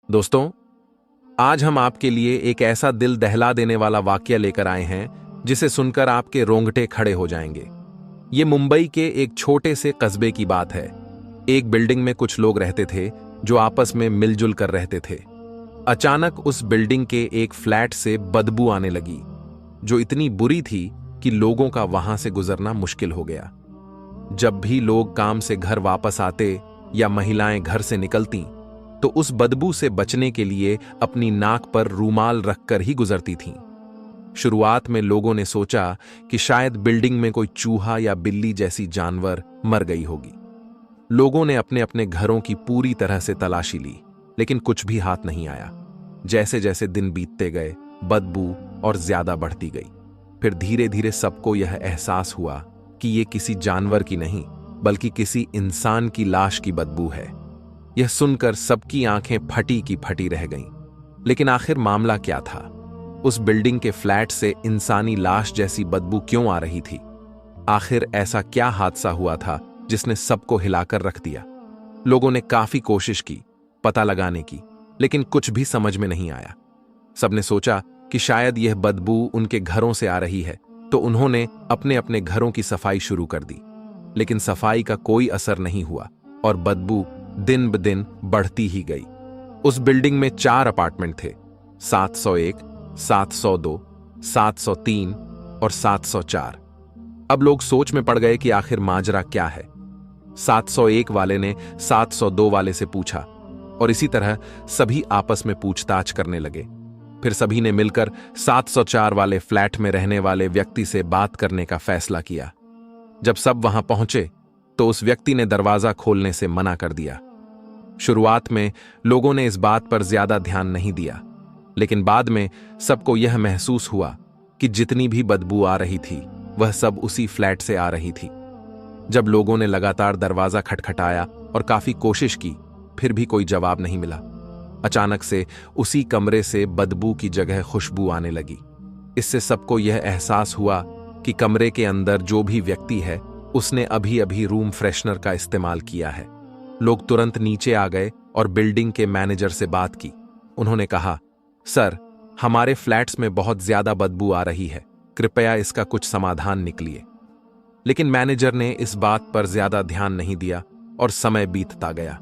दोस्तों, आज हम आपके लिए एक ऐसा दिल दहला देने वाला वाकया लेकर आए हैं जिसे सुनकर आपके रोंगटे खड़े हो जाएंगे। ये मुंबई के एक छोटे से कस्बे की बात है। एक बिल्डिंग में कुछ लोग रहते थे जो आपस में मिलजुल कर रहते थे। अचानक उस बिल्डिंग के एक फ्लैट से बदबू आने लगी, जो इतनी बुरी थी कि लोगों का वहां से गुजरना मुश्किल हो गया। जब भी लोग काम से घर वापस आते या महिलाएं घर से निकलती, तो उस बदबू से बचने के लिए अपनी नाक पर रूमाल रखकर ही गुजरती थीं। शुरुआत में लोगों ने सोचा कि शायद बिल्डिंग में कोई चूहा या बिल्ली जैसी जानवर मर गई होगी। लोगों ने अपने अपने घरों की पूरी तरह से तलाशी ली, लेकिन कुछ भी हाथ नहीं आया। जैसे जैसे दिन बीतते गए, बदबू और ज्यादा बढ़ती गई। फिर धीरे धीरे सबको यह एहसास हुआ कि ये किसी जानवर की नहीं, बल्कि किसी इंसान की लाश की बदबू है। यह सुनकर सबकी आंखें फटी की फटी रह गईं। लेकिन आखिर मामला क्या था? उस बिल्डिंग के फ्लैट से इंसानी लाश जैसी बदबू क्यों आ रही थी? आखिर ऐसा क्या हादसा हुआ था जिसने सबको हिलाकर रख दिया? लोगों ने काफी कोशिश की पता लगाने की, लेकिन कुछ भी समझ में नहीं आया। सबने सोचा कि शायद यह बदबू उनके घरों से आ रही है, तो उन्होंने अपने अपने घरों की सफाई शुरू कर दी। लेकिन सफाई का कोई असर नहीं हुआ और बदबू दिन ब दिन बढ़ती ही गई। उस बिल्डिंग में 4 अपार्टमेंट थे, 701, 702, 703 और 704। अब लोग सोच में पड़ गए कि आखिर माजरा क्या है। 701 वाले ने 702 वाले से पूछा और इसी तरह सभी आपस में पूछताछ करने लगे। फिर सभी ने मिलकर 704 वाले फ्लैट में रहने वाले व्यक्ति से बात करने का फैसला किया। जब सब वहां पहुंचे तो उस व्यक्ति ने दरवाजा खोलने से मना कर दिया। शुरुआत में लोगों ने इस बात पर ज्यादा ध्यान नहीं दिया, लेकिन बाद में सबको यह महसूस हुआ कि जितनी भी बदबू आ रही थी वह सब उसी फ्लैट से आ रही थी। जब लोगों ने लगातार दरवाजा खटखटाया और काफी कोशिश की, फिर भी कोई जवाब नहीं मिला। अचानक से उसी कमरे से बदबू की जगह खुशबू आने लगी। इससे सबको यह एहसास हुआ कि कमरे के अंदर जो भी व्यक्ति है उसने अभी अभी रूम फ्रेशनर का इस्तेमाल किया है। लोग तुरंत नीचे आ गए और बिल्डिंग के मैनेजर से बात की। उन्होंने कहा, सर, हमारे फ्लैट्स में बहुत ज्यादा बदबू आ रही है, कृपया इसका कुछ समाधान निकालिए। लेकिन मैनेजर ने इस बात पर ज्यादा ध्यान नहीं दिया और समय बीतता गया।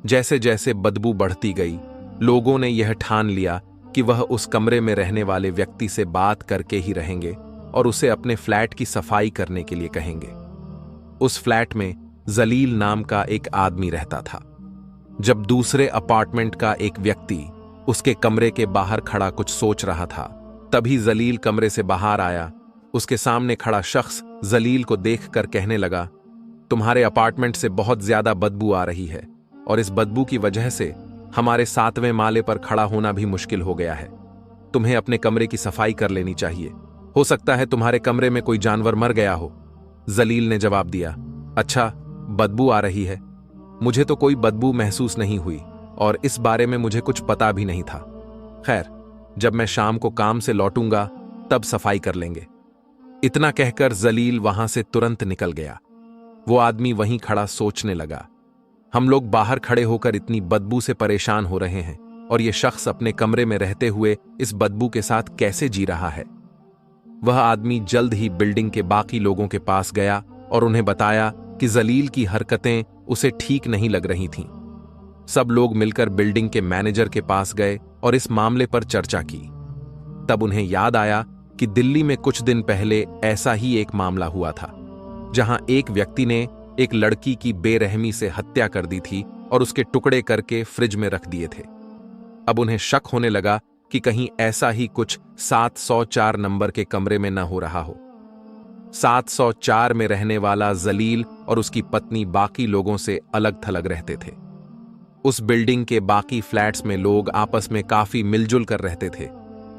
जैसे जैसे बदबू बढ़ती गई, लोगों ने यह ठान लिया कि वह उस कमरे में रहने वाले व्यक्ति से बात करके ही रहेंगे और उसे अपने फ्लैट की सफाई करने के लिए कहेंगे। उस फ्लैट में जलील नाम का एक आदमी रहता था। जब दूसरे अपार्टमेंट का एक व्यक्ति उसके कमरे के बाहर खड़ा कुछ सोच रहा था, तभी जलील कमरे से बाहर आया। उसके सामने खड़ा शख्स जलील को देखकर कहने लगा, तुम्हारे अपार्टमेंट से बहुत ज्यादा बदबू आ रही है और इस बदबू की वजह से हमारे 7वें माले पर खड़ा होना भी मुश्किल हो गया है। तुम्हें अपने कमरे की सफाई कर लेनी चाहिए। हो सकता है तुम्हारे कमरे में कोई जानवर मर गया हो। जलील ने जवाब दिया, अच्छा, बदबू आ रही है? मुझे तो कोई बदबू महसूस नहीं हुई और इस बारे में मुझे कुछ पता भी नहीं था। खैर, जब मैं शाम को काम से लौटूंगा तब सफाई कर लेंगे। इतना कहकर जलील वहां से तुरंत निकल गया। वो आदमी वहीं खड़ा सोचने लगा, हम लोग बाहर खड़े होकर इतनी बदबू से परेशान हो रहे हैं और ये शख्स अपने कमरे में रहते हुए इस बदबू के साथ कैसे जी रहा है। वह आदमी जल्द ही बिल्डिंग के बाकी लोगों के पास गया और उन्हें बताया कि जलील की हरकतें उसे ठीक नहीं लग रही थीं। सब लोग मिलकर बिल्डिंग के मैनेजर के पास गए और इस मामले पर चर्चा की। तब उन्हें याद आया कि दिल्ली में कुछ दिन पहले ऐसा ही एक मामला हुआ था, जहां एक व्यक्ति ने एक लड़की की बेरहमी से हत्या कर दी थी और उसके टुकड़े करके फ्रिज में रख दिए थे। अब उन्हें शक होने लगा कि कहीं ऐसा ही कुछ 704 नंबर के कमरे में न हो रहा हो। 704 में रहने वाला जलील और उसकी पत्नी बाकी लोगों से अलग थलग रहते थे। उस बिल्डिंग के बाकी फ्लैट्स में लोग आपस में काफी मिलजुल कर रहते थे,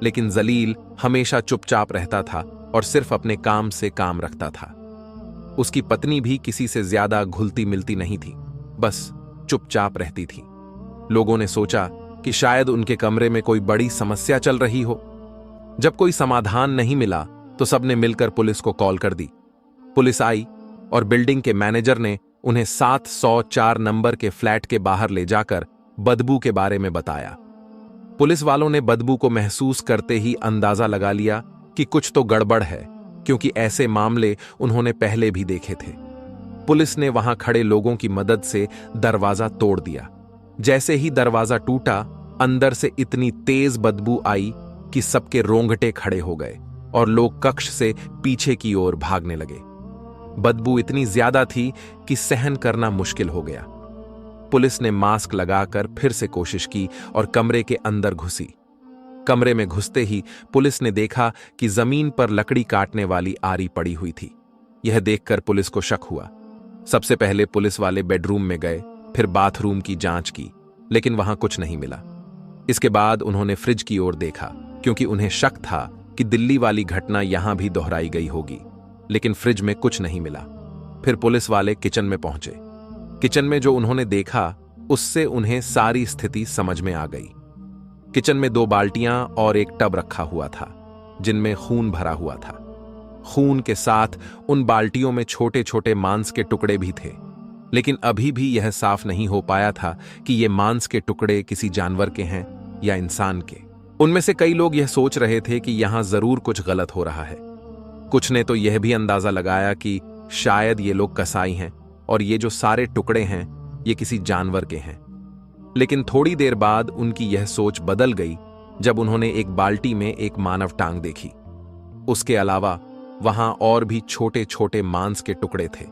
लेकिन जलील हमेशा चुपचाप रहता था और सिर्फ अपने काम से काम रखता था। उसकी पत्नी भी किसी से ज्यादा घुलती मिलती नहीं थी, बस चुपचाप रहती थी। लोगों ने सोचा कि शायद उनके कमरे में कोई बड़ी समस्या चल रही हो। जब कोई समाधान नहीं मिला तो सबने मिलकर पुलिस को कॉल कर दी। पुलिस आई और बिल्डिंग के मैनेजर ने उन्हें 704 नंबर के फ्लैट के बाहर ले जाकर बदबू के बारे में बताया। पुलिस वालों ने बदबू को महसूस करते ही अंदाजा लगा लिया कि कुछ तो गड़बड़ है, क्योंकि ऐसे मामले उन्होंने पहले भी देखे थे। पुलिस ने वहां खड़े लोगों की मदद से दरवाजा तोड़ दिया। जैसे ही दरवाजा टूटा, अंदर से इतनी तेज बदबू आई कि सबके रोंगटे खड़े हो गए और लोग कक्ष से पीछे की ओर भागने लगे। बदबू इतनी ज्यादा थी कि सहन करना मुश्किल हो गया। पुलिस ने मास्क लगाकर फिर से कोशिश की और कमरे के अंदर घुसी। कमरे में घुसते ही पुलिस ने देखा कि जमीन पर लकड़ी काटने वाली आरी पड़ी हुई थी। यह देखकर पुलिस को शक हुआ। सबसे पहले पुलिस वाले बेडरूम में गए, फिर बाथरूम की जांच की, लेकिन वहां कुछ नहीं मिला। इसके बाद उन्होंने फ्रिज की ओर देखा, क्योंकि उन्हें शक था कि दिल्ली वाली घटना यहां भी दोहराई गई होगी, लेकिन फ्रिज में कुछ नहीं मिला। फिर पुलिस वाले किचन में पहुंचे। किचन में जो उन्होंने देखा, उससे उन्हें सारी स्थिति समझ में आ गई। किचन में 2 बाल्टियां और एक टब रखा हुआ था, जिनमें खून भरा हुआ था। खून के साथ उन बाल्टियों में छोटे छोटे मांस के टुकड़े भी थे, लेकिन अभी भी यह साफ नहीं हो पाया था कि ये मांस के टुकड़े किसी जानवर के हैं या इंसान के। उनमें से कई लोग यह सोच रहे थे कि यहां जरूर कुछ गलत हो रहा है। कुछ ने तो यह भी अंदाजा लगाया कि शायद ये लोग कसाई हैं और ये जो सारे टुकड़े हैं ये किसी जानवर के हैं। लेकिन थोड़ी देर बाद उनकी यह सोच बदल गई जब उन्होंने एक बाल्टी में एक मानव टांग देखी। उसके अलावा वहां और भी छोटे छोटे मांस के टुकड़े थे।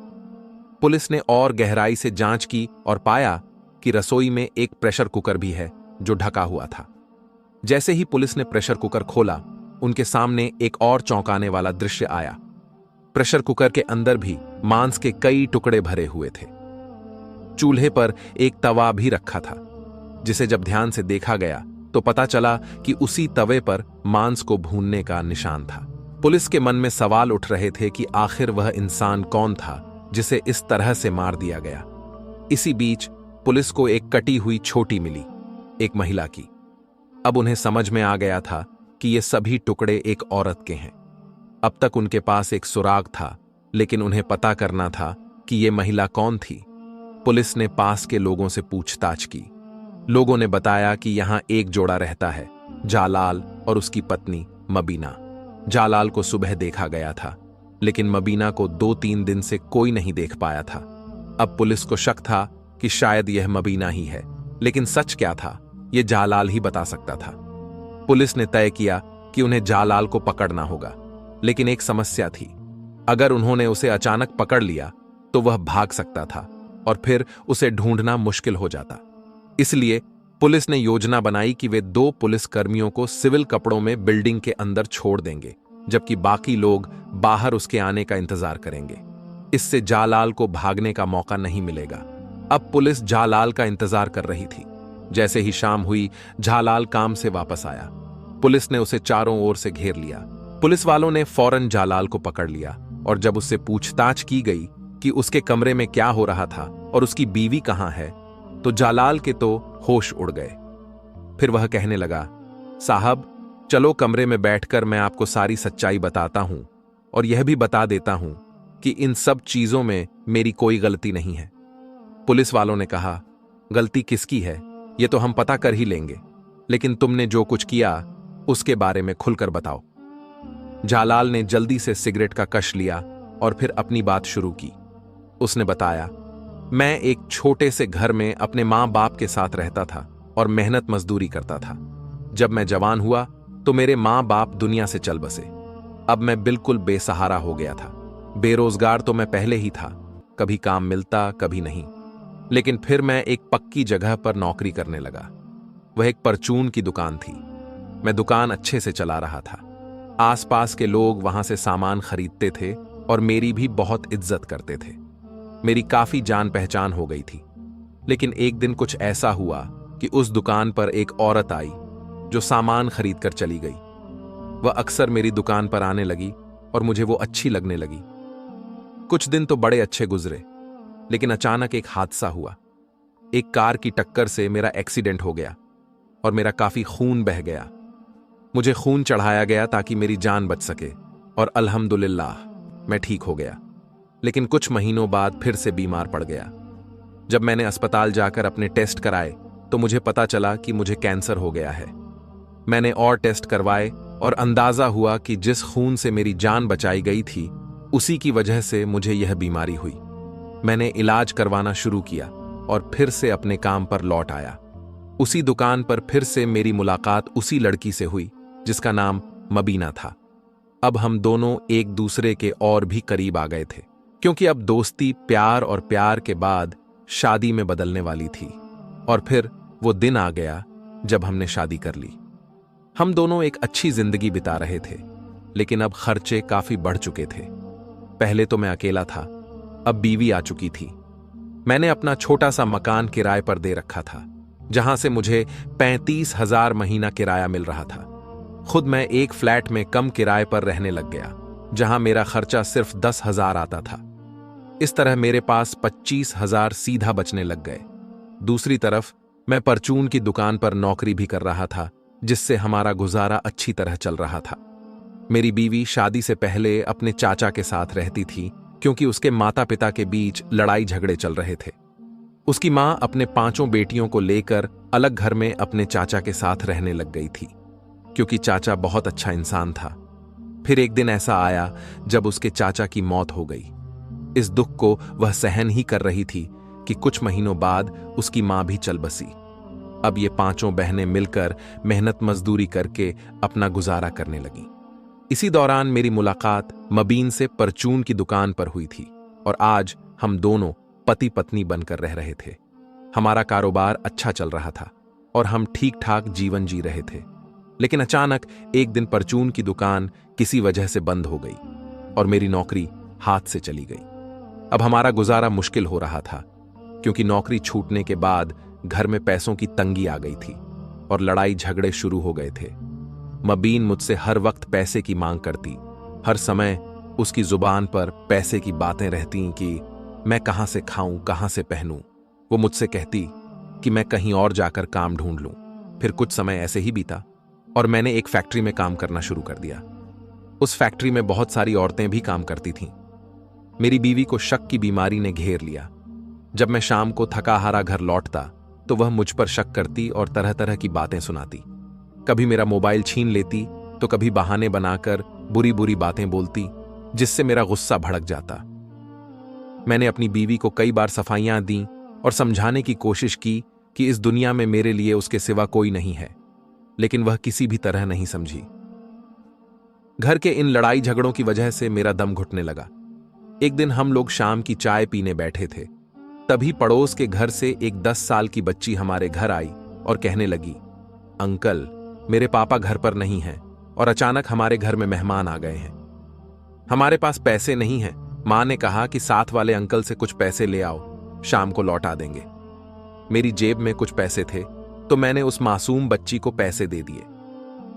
पुलिस ने और गहराई से जांच की और पाया कि रसोई में एक प्रेशर कुकर भी है जो ढका हुआ था। जैसे ही पुलिस ने प्रेशर कुकर खोला, उनके सामने एक और चौंकाने वाला दृश्य आया। प्रेशर कुकर के अंदर भी मांस के कई टुकड़े भरे हुए थे। चूल्हे पर एक तवा भी रखा था, जिसे जब ध्यान से देखा गया तो पता चला कि उसी तवे पर मांस को भूनने का निशान था। पुलिस के मन में सवाल उठ रहे थे कि आखिर वह इंसान कौन था जिसे इस तरह से मार दिया गया। इसी बीच पुलिस को एक कटी हुई छोटी मिली, एक महिला की। अब उन्हें समझ में आ गया था कि ये सभी टुकड़े एक औरत के हैं। अब तक उनके पास एक सुराग था, लेकिन उन्हें पता करना था कि ये महिला कौन थी। पुलिस ने पास के लोगों से पूछताछ की। लोगों ने बताया कि यहां एक जोड़ा रहता है, जालाल और उसकी पत्नी मबीना। जालाल को सुबह देखा गया था, लेकिन मबीना को 2-3 दिन से कोई नहीं देख पाया था। अब पुलिस को शक था कि शायद यह मबीना ही है, लेकिन सच क्या था यह जालाल ही बता सकता था। पुलिस ने तय किया कि उन्हें जालाल को पकड़ना होगा, लेकिन एक समस्या थी। अगर उन्होंने उसे अचानक पकड़ लिया तो वह भाग सकता था और फिर उसे ढूंढना मुश्किल हो जाता। इसलिए पुलिस ने योजना बनाई कि वे 2 पुलिस कर्मियों को सिविल कपड़ों में बिल्डिंग के अंदर छोड़ देंगे, जबकि बाकी लोग बाहर उसके आने का इंतजार करेंगे। इससे जालाल को भागने का मौका नहीं मिलेगा। अब पुलिस जालाल का इंतजार कर रही थी। जैसे ही शाम हुई, जालाल काम से वापस आया। पुलिस ने उसे चारों ओर से घेर लिया। पुलिस वालों ने फौरन जालाल को पकड़ लिया और जब उससे पूछताछ की गई कि उसके कमरे में क्या हो रहा था और उसकी बीवी कहां है, तो जालाल के तो होश उड़ गए। फिर वह कहने लगा, साहब चलो कमरे में बैठकर मैं आपको सारी सच्चाई बताता हूं और यह भी बता देता हूं कि इन सब चीजों में मेरी कोई गलती नहीं है। पुलिस वालों ने कहा, गलती किसकी है यह तो हम पता कर ही लेंगे, लेकिन तुमने जो कुछ किया उसके बारे में खुलकर बताओ। जालाल ने जल्दी से सिगरेट का कश लिया और फिर अपनी बात शुरू की। उसने बताया, मैं एक छोटे से घर में अपने मां बाप के साथ रहता था और मेहनत मजदूरी करता था। जब मैं जवान हुआ तो मेरे मां बाप दुनिया से चल बसे। अब मैं बिल्कुल बेसहारा हो गया था। बेरोजगार तो मैं पहले ही था, कभी काम मिलता कभी नहीं। लेकिन फिर मैं एक पक्की जगह पर नौकरी करने लगा। वह एक परचून की दुकान थी। मैं दुकान अच्छे से चला रहा था। आसपास के लोग वहां से सामान खरीदते थे और मेरी भी बहुत इज्जत करते थे। मेरी काफी जान पहचान हो गई थी। लेकिन एक दिन कुछ ऐसा हुआ कि उस दुकान पर एक औरत आई जो सामान खरीद कर चली गई। वह अक्सर मेरी दुकान पर आने लगी और मुझे वो अच्छी लगने लगी। कुछ दिन तो बड़े अच्छे गुजरे, लेकिन अचानक एक हादसा हुआ। एक कार की टक्कर से मेरा एक्सीडेंट हो गया और मेरा काफी खून बह गया। मुझे खून चढ़ाया गया ताकि मेरी जान बच सके और अल्हम्दुलिल्लाह मैं ठीक हो गया। लेकिन कुछ महीनों बाद फिर से बीमार पड़ गया। जब मैंने अस्पताल जाकर अपने टेस्ट कराए तो मुझे पता चला कि मुझे कैंसर हो गया है। मैंने और टेस्ट करवाए और अंदाजा हुआ कि जिस खून से मेरी जान बचाई गई थी उसी की वजह से मुझे यह बीमारी हुई। मैंने इलाज करवाना शुरू किया और फिर से अपने काम पर लौट आया। उसी दुकान पर फिर से मेरी मुलाकात उसी लड़की से हुई जिसका नाम मबीना था। अब हम दोनों एक दूसरे के और भी करीब आ गए थे, क्योंकि अब दोस्ती प्यार और प्यार के बाद शादी में बदलने वाली थी। और फिर वो दिन आ गया जब हमने शादी कर ली। हम दोनों एक अच्छी जिंदगी बिता रहे थे, लेकिन अब खर्चे काफी बढ़ चुके थे। पहले तो मैं अकेला था, अब बीवी आ चुकी थी। मैंने अपना छोटा सा मकान किराए पर दे रखा था, जहां से मुझे 35,000 महीना किराया मिल रहा था। खुद मैं एक फ्लैट में कम किराए पर रहने लग गया, जहां मेरा खर्चा सिर्फ 10,000 आता था। इस तरह मेरे पास 25,000 सीधा बचने लग गए। दूसरी तरफ मैं परचून की दुकान पर नौकरी भी कर रहा था, जिससे हमारा गुजारा अच्छी तरह चल रहा था। मेरी बीवी शादी से पहले अपने चाचा के साथ रहती थी, क्योंकि उसके माता पिता के बीच लड़ाई झगड़े चल रहे थे। उसकी मां अपने 5 बेटियों को लेकर अलग घर में अपने चाचा के साथ रहने लग गई थी, क्योंकि चाचा बहुत अच्छा इंसान था। फिर एक दिन ऐसा आया जब उसके चाचा की मौत हो गई। इस दुख को वह सहन ही कर रही थी कि कुछ महीनों बाद उसकी मां भी चल बसी। अब ये 5 बहनें मिलकर मेहनत मजदूरी करके अपना गुजारा करने लगी। इसी दौरान मेरी मुलाकात मबीन से परचून की दुकान पर हुई थी और आज हम दोनों पति पत्नी बनकर रह रहे थे। हमारा कारोबार अच्छा चल रहा था और हम ठीक ठाक जीवन जी रहे थे। लेकिन अचानक एक दिन परचून की दुकान किसी वजह से बंद हो गई और मेरी नौकरी हाथ से चली गई। अब हमारा गुजारा मुश्किल हो रहा था, क्योंकि नौकरी छूटने के बाद घर में पैसों की तंगी आ गई थी और लड़ाई झगड़े शुरू हो गए थे। मबीन मुझसे हर वक्त पैसे की मांग करती। हर समय उसकी जुबान पर पैसे की बातें रहती कि मैं कहां से खाऊं, कहां से पहनूं। वो मुझसे कहती कि मैं कहीं और जाकर काम ढूंढ लूं। फिर कुछ समय ऐसे ही बीता और मैंने एक फैक्ट्री में काम करना शुरू कर दिया। उस फैक्ट्री में बहुत सारी औरतें भी काम करती थीं। मेरी बीवी को शक की बीमारी ने घेर लिया। जब मैं शाम को थका हारा घर लौटता तो वह मुझ पर शक करती और तरह तरह की बातें सुनाती। कभी मेरा मोबाइल छीन लेती तो कभी बहाने बनाकर बुरी बुरी बातें बोलती, जिससे मेरा गुस्सा भड़क जाता। मैंने अपनी बीवी को कई बार सफाइयां दी और समझाने की कोशिश की कि इस दुनिया में मेरे लिए उसके सिवा कोई नहीं है, लेकिन वह किसी भी तरह नहीं समझी। घर के इन लड़ाई झगड़ों की वजह से मेरा दम घुटने लगा। एक दिन हम लोग शाम की चाय पीने बैठे थे, तभी पड़ोस के घर से एक 10 साल की बच्ची हमारे घर आई और कहने लगी, अंकल, मेरे पापा घर पर नहीं हैं और अचानक हमारे घर में मेहमान आ गए हैं। हमारे पास पैसे नहीं हैं। मां ने कहा कि साथ वाले अंकल से कुछ पैसे ले आओ, शाम को लौटा देंगे। मेरी जेब में कुछ पैसे थे तो मैंने उस मासूम बच्ची को पैसे दे दिए।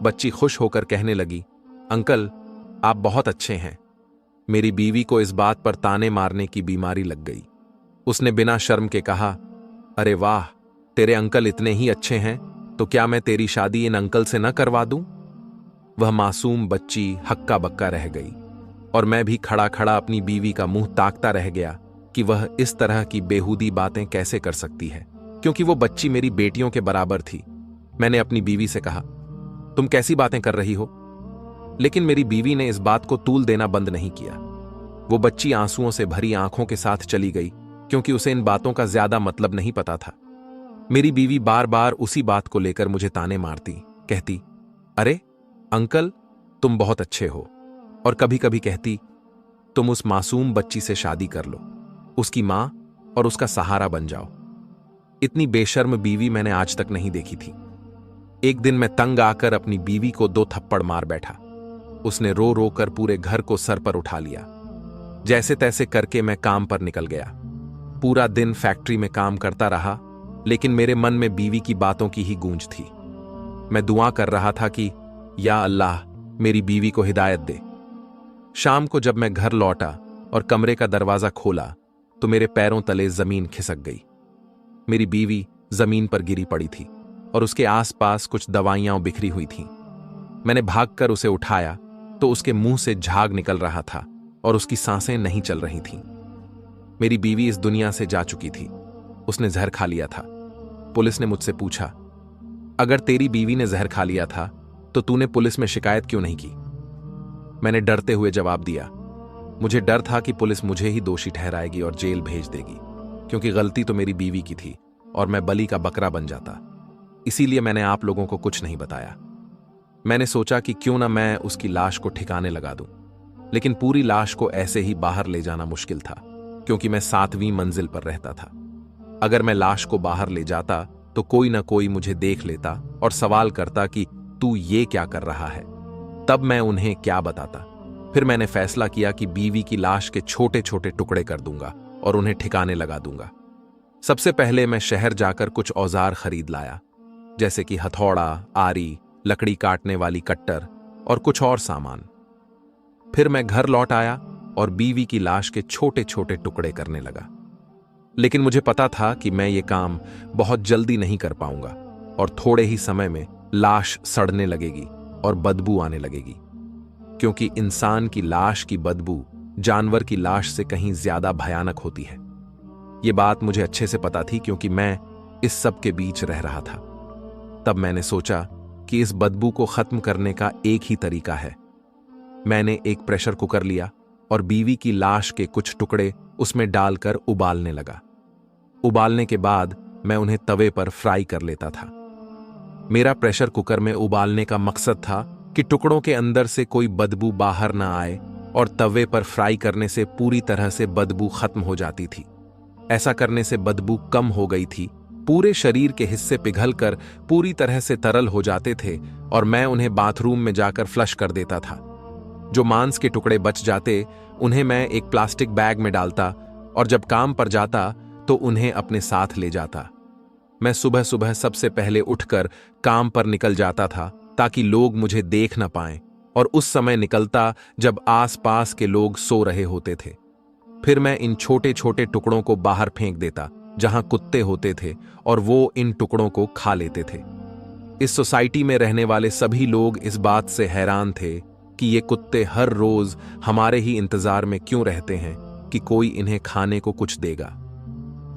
बच्ची खुश होकर कहने लगी, अंकल, आप बहुत अच्छे हैं। मेरी बीवी को इस बात पर ताने मारने की बीमारी लग गई। उसने बिना शर्म के कहा, अरे वाह, तेरे अंकल इतने ही अच्छे हैं तो क्या मैं तेरी शादी इन अंकल से न करवा दूं? वह मासूम बच्ची हक्का बक्का रह गई और मैं भी खड़ा खड़ा अपनी बीवी का मुंह ताकता रह गया कि वह इस तरह की बेहूदी बातें कैसे कर सकती है, क्योंकि वो बच्ची मेरी बेटियों के बराबर थी। मैंने अपनी बीवी से कहा, तुम कैसी बातें कर रही हो? लेकिन मेरी बीवी ने इस बात को तूल देना बंद नहीं किया। वो बच्ची आंसुओं से भरी आंखों के साथ चली गई, क्योंकि उसे इन बातों का ज्यादा मतलब नहीं पता था। मेरी बीवी बार बार उसी बात को लेकर मुझे ताने मारती, कहती, अरे अंकल, तुम बहुत अच्छे हो, और कभी कभी कहती, तुम उस मासूम बच्ची से शादी कर लो, उसकी मां और उसका सहारा बन जाओ। इतनी बेशर्म बीवी मैंने आज तक नहीं देखी थी। एक दिन मैं तंग आकर अपनी बीवी को 2 थप्पड़ मार बैठा। उसने रो रो कर पूरे घर को सर पर उठा लिया। जैसे तैसे करके मैं काम पर निकल गया। पूरा दिन फैक्ट्री में काम करता रहा, लेकिन मेरे मन में बीवी की बातों की ही गूंज थी। मैं दुआ कर रहा था कि या अल्लाह, मेरी बीवी को हिदायत दे। शाम को जब मैं घर लौटा और कमरे का दरवाजा खोला तो मेरे पैरों तले जमीन खिसक गई। मेरी बीवी जमीन पर गिरी पड़ी थी और उसके आसपास कुछ दवाइयां बिखरी हुई थीं। मैंने भागकर उसे उठाया तो उसके मुंह से झाग निकल रहा था और उसकी सांसें नहीं चल रही थीं। मेरी बीवी इस दुनिया से जा चुकी थी। उसने जहर खा लिया था। पुलिस ने मुझसे पूछा, अगर तेरी बीवी ने जहर खा लिया था तो तूने पुलिस में शिकायत क्यों नहीं की? मैंने डरते हुए जवाब दिया, मुझे डर था कि पुलिस मुझे ही दोषी ठहराएगी और जेल भेज देगी, क्योंकि गलती तो मेरी बीवी की थी और मैं बलि का बकरा बन जाता। इसीलिए मैंने आप लोगों को कुछ नहीं बताया। मैंने सोचा कि क्यों ना मैं उसकी लाश को ठिकाने लगा दूं, लेकिन पूरी लाश को ऐसे ही बाहर ले जाना मुश्किल था, क्योंकि मैं 7वीं मंजिल पर रहता था। अगर मैं लाश को बाहर ले जाता तो कोई ना कोई मुझे देख लेता और सवाल करता कि तू ये क्या कर रहा है। तब मैं उन्हें क्या बताता? फिर मैंने फैसला किया कि बीवी की लाश के छोटे छोटे टुकड़े कर दूंगा और उन्हें ठिकाने लगा दूंगा। सबसे पहले मैं शहर जाकर कुछ औजार खरीद लाया, जैसे कि हथौड़ा, आरी, लकड़ी काटने वाली कट्टर और कुछ और सामान। फिर मैं घर लौट आया और बीवी की लाश के छोटे छोटे टुकड़े करने लगा। लेकिन मुझे पता था कि मैं ये काम बहुत जल्दी नहीं कर पाऊंगा और थोड़े ही समय में लाश सड़ने लगेगी और बदबू आने लगेगी, क्योंकि इंसान की लाश की बदबू जानवर की लाश से कहीं ज्यादा भयानक होती है। ये बात मुझे अच्छे से पता थी, क्योंकि मैं इस सब के बीच रह रहा था। तब मैंने सोचा कि इस बदबू को खत्म करने का एक ही तरीका है। मैंने एक प्रेशर कुकर लिया और बीवी की लाश के कुछ टुकड़े उसमें डालकर उबालने लगा। उबालने के बाद मैं उन्हें तवे पर फ्राई कर लेता था। मेरा प्रेशर कुकर में उबालने का मकसद था कि टुकड़ों के अंदर से कोई बदबू बाहर ना आए और तवे पर फ्राई करने से पूरी तरह से बदबू खत्म हो जाती थी। ऐसा करने से बदबू कम हो गई थी, पूरे शरीर के हिस्से पिघलकर पूरी तरह से तरल हो जाते थे और मैं उन्हें बाथरूम में जाकर फ्लश कर देता था। जो मांस के टुकड़े बच जाते उन्हें मैं एक प्लास्टिक बैग में डालता और जब काम पर जाता तो उन्हें अपने साथ ले जाता। मैं सुबह सुबह सबसे पहले उठकर काम पर निकल जाता था ताकि लोग मुझे देख न पाएं, और उस समय निकलता जब आसपास के लोग सो रहे होते थे। फिर मैं इन छोटे छोटे टुकड़ों को बाहर फेंक देता जहां कुत्ते होते थे और वो इन टुकड़ों को खा लेते थे। इस सोसाइटी में रहने वाले सभी लोग इस बात से हैरान थे कि ये कुत्ते हर रोज हमारे ही इंतजार में क्यों रहते हैं कि कोई इन्हें खाने को कुछ देगा।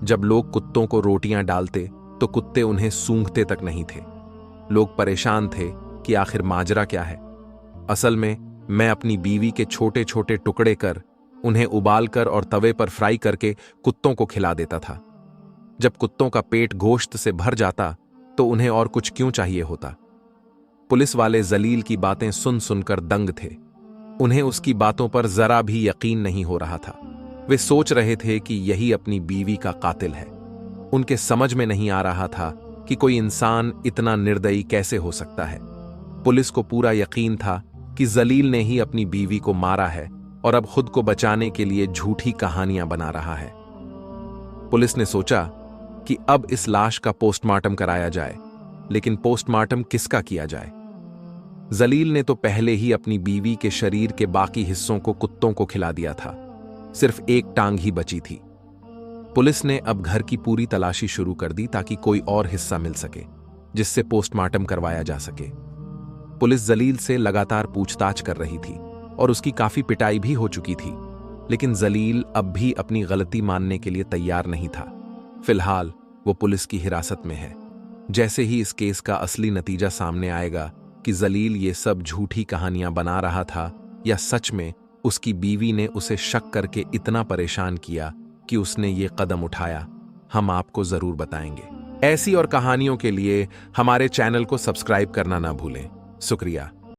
जब लोग कुत्तों को रोटियां डालते तो कुत्ते उन्हें सूंघते तक नहीं थे। लोग परेशान थे कि आखिर माजरा क्या है। असल में मैं अपनी बीवी के छोटे छोटे टुकड़े कर उन्हें उबालकर और तवे पर फ्राई करके कुत्तों को खिला देता था। जब कुत्तों का पेट गोश्त से भर जाता तो उन्हें और कुछ क्यों चाहिए होता। पुलिस वाले जलील की बातें सुन सुनकर दंग थे। उन्हें उसकी बातों पर जरा भी यकीन नहीं हो रहा था। वे सोच रहे थे कि यही अपनी बीवी का कातिल है। उनके समझ में नहीं आ रहा था कि कोई इंसान इतना निर्दयी कैसे हो सकता है। पुलिस को पूरा यकीन था कि जलील ने ही अपनी बीवी को मारा है और अब खुद को बचाने के लिए झूठी कहानियां बना रहा है। पुलिस ने सोचा कि अब इस लाश का पोस्टमार्टम कराया जाए, लेकिन पोस्टमार्टम किसका किया जाए? जलील ने तो पहले ही अपनी बीवी के शरीर के बाकी हिस्सों को कुत्तों को खिला दिया था, सिर्फ एक टांग ही बची थी। पुलिस ने अब घर की पूरी तलाशी शुरू कर दी ताकि कोई और हिस्सा मिल सके जिससे पोस्टमार्टम करवाया जा सके। पुलिस जलील से लगातार पूछताछ कर रही थी और उसकी काफी पिटाई भी हो चुकी थी, लेकिन जलील अब भी अपनी गलती मानने के लिए तैयार नहीं था। फिलहाल वो पुलिस की हिरासत में है। जैसे ही इस केस का असली नतीजा सामने आएगा कि जलील ये सब झूठी कहानियां बना रहा था या सच में उसकी बीवी ने उसे शक करके इतना परेशान किया कि उसने ये कदम उठाया, हम आपको जरूर बताएंगे। ऐसी और कहानियों के लिए हमारे चैनल को सब्सक्राइब करना ना भूलें। शुक्रिया।